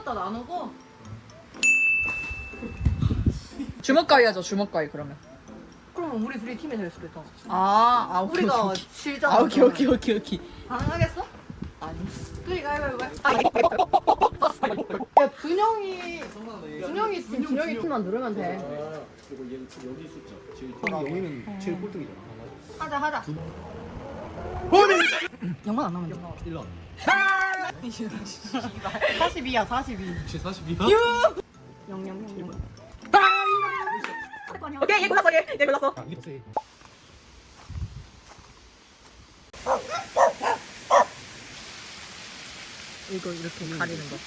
팀부터 나누고 주먹가위 하자. 주먹가위 그러면. 그러면 우리 둘이 팀이 될 수도 있잖아. 오케이, 우리가 오케이. 실잖아. 오케이. 가능하겠어? 아니. 둘이 가위바위보 해. 야 준영이 준영이 팀만 누르면 돼. 그리고 얘 여기 숫자 제일 영희는 제일 꼴등이잖아. 하자. 영만 안 나오면 돼. 1런. 42야 42. 42야? 0. 오케이, 얘 골랐어. 얘 골랐어. 아, 이게 세. 이거 이렇게 가리는 거.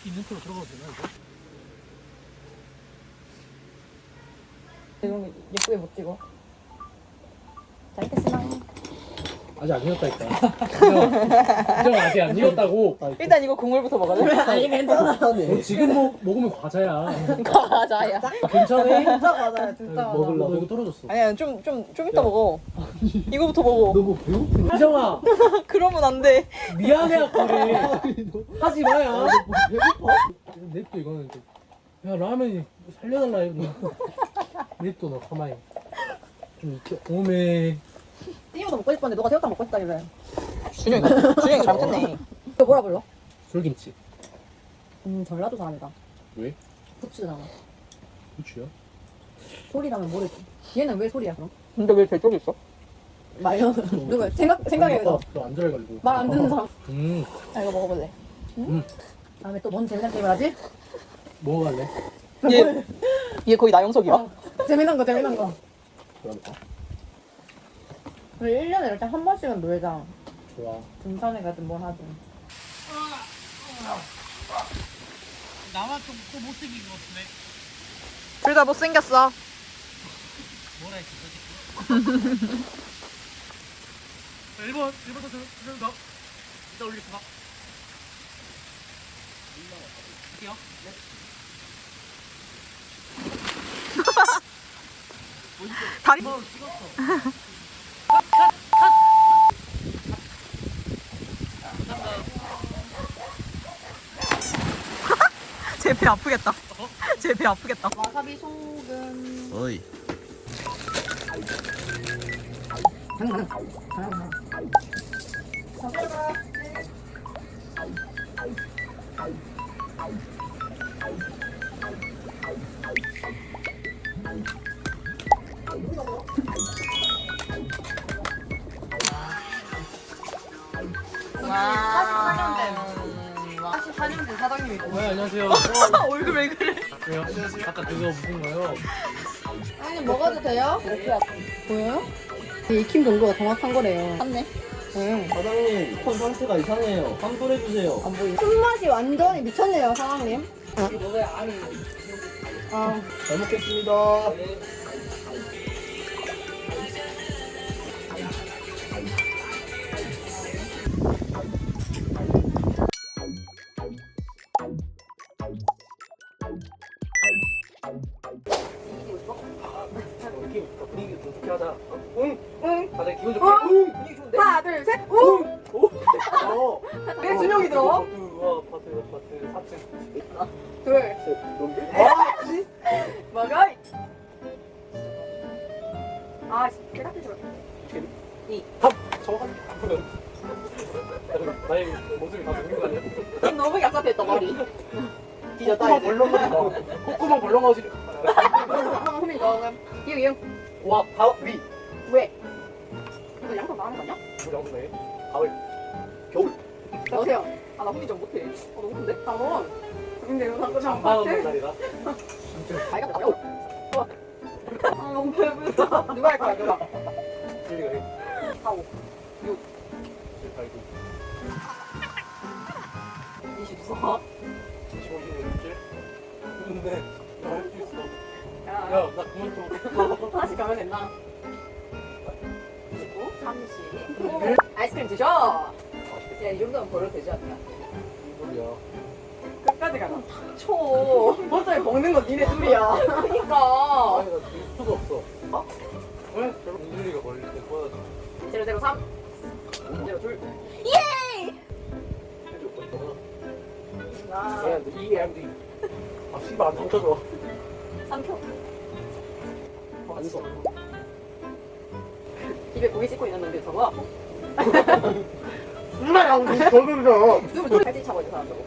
있는 프로 들어가도 되나 이거? 예쁘게 못 찍어. 자 이렇게 쓰나? 아직 안 익었다니까. 이정 아직 안 익었다고. 일단 이거 국물부터 먹어야 돼. 아니 괜찮아. 너 지금 먹으면 과자야. 과자야. 괜찮아? 진짜 맞아요. 진짜 맞아. 먹을라. 너 이거 떨어졌어. 아니야, 좀 이따 먹어. 이거부터 먹어. 너 뭐 배고프냐? 이정아 그러면 안 돼. 미안해 그래. 하지 마야. 냅둬 이거는 좀. 야 라면이 살려달라 이거. 냅둬 너 가만히. 좀 이렇게 오메. 띠모도 먹고 싶었는데 너가 새우탕 먹고 싶다길래. 준영이 잘못했네. 이거 뭐라 불러? 솔김치. 전라도 사람이다. 왜? 후추잖아. 후추야? 소리라면 모르지. 얘는 왜 소리야 그럼? 근데 왜 저쪽에 있어? 말려. 누구 생각해서 너안 잘해가지고. 말 안 듣는 사람. 아, 이거 먹어볼래. 다음에 또 뭔 재미난 게임을 하지? 뭐 갈래? 얘 거의 나영석이야. 재미난 거. 그럼 우리 1년에 이렇게 한 번씩은 놀자. 좋아. 등산에 가든 뭘 하든. 나만 좀 못생긴 것 같은데. 둘 다 못생겼어. 뭐라 했어, 1번 더. 이따 올리겠습니다. 할게요. 다리. 찍었어. 제 배 아프겠다. 제 배 아프겠다. 와사비 소금. 어이. 가능. 와. 44년대 사장님이고. 네, 안녕하세요. 얼굴 왜 그래? 왜요? 아까 그거 무슨 거요? 아니 먹어도 돼요? 이렇게 보여요? 익힘 정도가 정확한 거래요. 맞네. 응. 사장님, 손 상태가 이상해요. 환불해주세요. 안 보이네. 손맛이 완전히 미쳤네요, 사장님. 이거 왜 아니? 아, 잘 먹겠습니다. 분위기 좀 좋게 하자. 응. 다들 기분 좋게. 분위기 좋은데? 하나, 둘, 셋. 오! 왜 준영이 들어? 와, 아파트 4층. 둘, 먹어. 아, 대답해 줘. 정확하게 아프면. 나의 모습이 다 보이는 거 아니야? 너무 얍삽했다 머리. 콧구멍 벌렁거리다. 콧구멍 벌렁거리다. 호민 너는 이응. 와, 바 위. 왜? 이거 양손 나가는 거 아니야? 양손에 가을 겨울 여보세요. 아, 나 후기 좀 못해. 너무 큰데? 잠원. 근데 이거 자꾸 장마 없는 잠깐 날이라 아이가 뭐야? 아, 너무 배부르다. 누가 할 거야, 누가? 일리가 해 4, 5, 6, 7, 8, 9 24. 25, 26, 27 근데 나할수 있어 야, 야나 그만 좀 하나씩 가면 됐나? 29, 30. 아이스크림 드셔. 야, 이 정도면 버려도 되지 않냐? 소리야 끝까지 가자. 쳐. 먼저 먹는 거 니네 둘이야. 그니까. 아니 나 줄 수가 없어 어? 왜? 저런 민준이가 걸릴 때 보여줘 003. 02. 해줘 거기다가 나 and EMD 아 씨발 안 던져줘 3표. 안 써. 입에 고기 씹고 있는데 저거. 누나 양도 저들이잖아 누구 팔찌 차고 있는 사람 저거.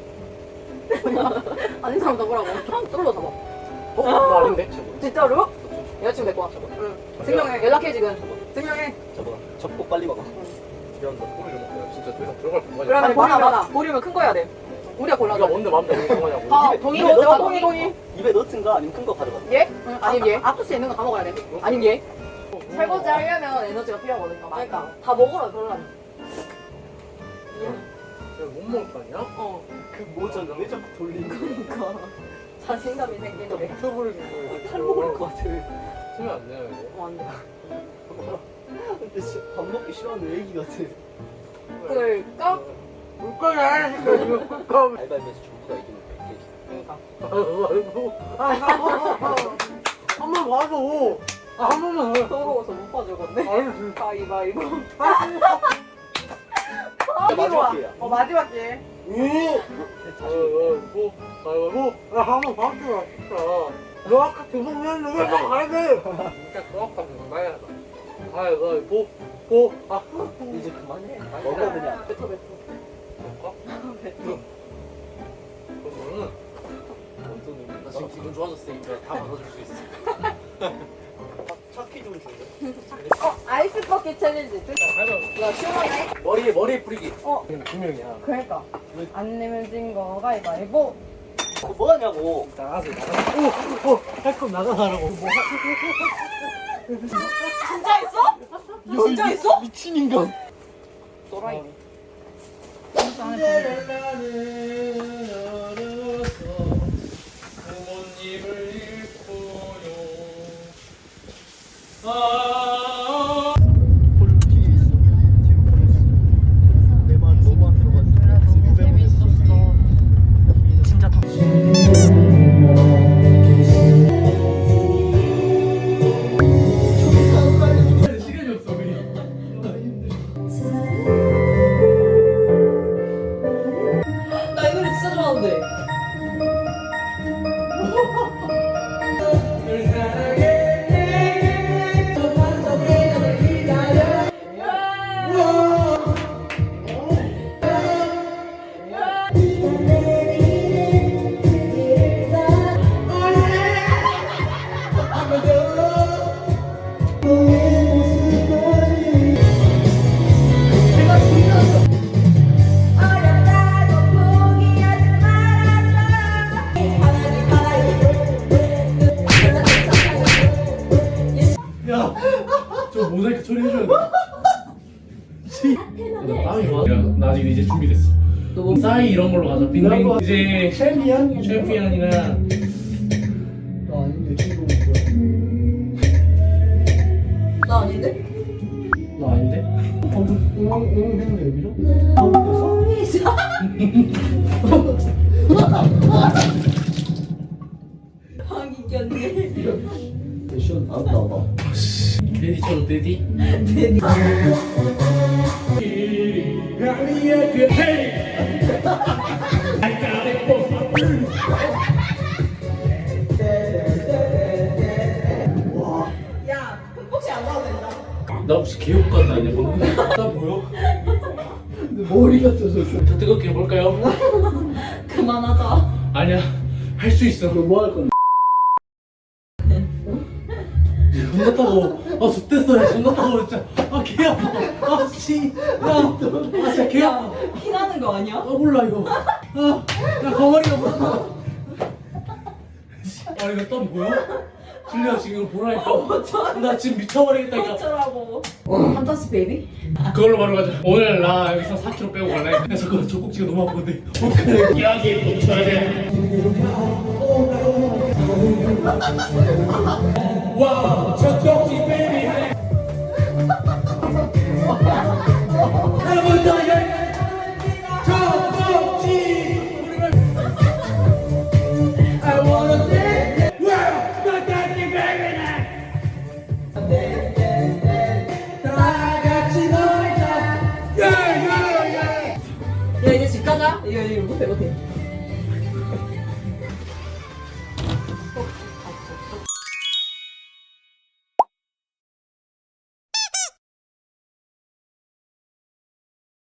아닌 사람 저거라고. 사람 쫄로 잡아. 어? 나 아닌데? 진짜로? 여자친구 데리고 와 저거. 응. 증명해. 연락해 지금. 증명해. 저거다 접고 빨리 먹어 미안하다 꼬리 좀 먹자 진짜 더 이상 들어갈 공간이 그러면 받아. 보리면 큰 거 해야 돼. 우리가 골라줘. 네가 뭔데 마음대로 먹는 거냐고 아, 입에- 동의. 입에 넣잖아. 동의. 입에 넣든가 아니면 큰 거 가져가 얘? 아니면 얘? 앞접시에 있는 거 다 먹어야 돼. 아니면 얘? 설거지 하려면 에너지가 필요하거든. 그러니까 다 먹으라 그러려면. 못 먹을 거 아니야? 어. 그 모자는 왜 자꾸 돌리는 거야? 그러니까 자신감이 생기는데. 묻혀버리는 거야 탈 먹을 것 같아. 쓰면 안 돼요 이거 안 돼. 근데 밥 먹기 싫어하는 애기 같아 그럴까? 물건이 아니니까 이거 가위바위보에서 전부가 이기는 거야 그러니까. 한번 봐줘 한 번만 더 서러워서 못 봐주겠네. 아니 가위바위보. 마지막 기회야 마지막 기회. 가위바위보 가위바위보 한번 봐줘 진짜 너 아까 계속 왜 너가 가야 돼 진짜 정확한 정말 가위바위보 아 이제 그만해 먹어 그냥 뱉어. 먹어? 그러면은 원수님 나 지금 기분 좋아졌으니까 다 받아줄 수 있어 차키 좀 줄래? 아이스 버킷 챌린지. 야, 시원하네. 머리에 뿌리기 그냥 두 명이야 그러니까. 안 내면 진 거 가위바위보. 뭐 하냐고 나가서 할거 나가라고 뭐 진짜 있어? 진짜 있어? 미친 인간 또라이. 부모님을 잃고요 내 말 너무 안 들어가지고 재밌었어. 진짜 더. 시간이 없어 우리 나 이 노래 진짜 좋아하는데. 저 모자이크 처리해줘야 돼. 빵이 좋아? 나 지금 이제 준비됐어. 싸이 이런 걸로 가자. 빙빙 이제 챔피언이나 나 아닌데 친구 나 아닌데? 나 아닌데? 응응응응 여기로? 방이 꼈네. 패션 안 나와 데디 쳐도 데디? 야, 혹시 안 나와도 된다. 나 혹시 개욕 같나 아니야? 나 보여? 머리가 쪄졌어 더 뜨겁게 해볼까요? 그만하자. 아니야 할 수 있어. 뭐 할 건데? 존나 타고 아 좋댔어 존나 타고 진짜 아 개 아파. 아, 씨. 아, 진짜 개 아파. 피 나는 거 아니야? 몰라, 이거. 야, 거머리가 뭐야? 아, 이거 땀 보여? 줄리아 지금 이거 보라니까. 나 지금 미쳐버리겠다니까. 어쩌라고. 판타스 베이비? 그걸로 바로 가자. 오늘 나 여기서 4kg 빼고 갈래. 야, 잠깐만, 젖꼭지가 너무 아픈데. 어떡해. 여기 붙여야 돼. 와, 젖꼭지 베이비. 여러분, 젖꼭지. I wanna dance. 와, 젖꼭지 베이비. 다 같이 놀자. 야, 이제 집 가자. 이거 못해.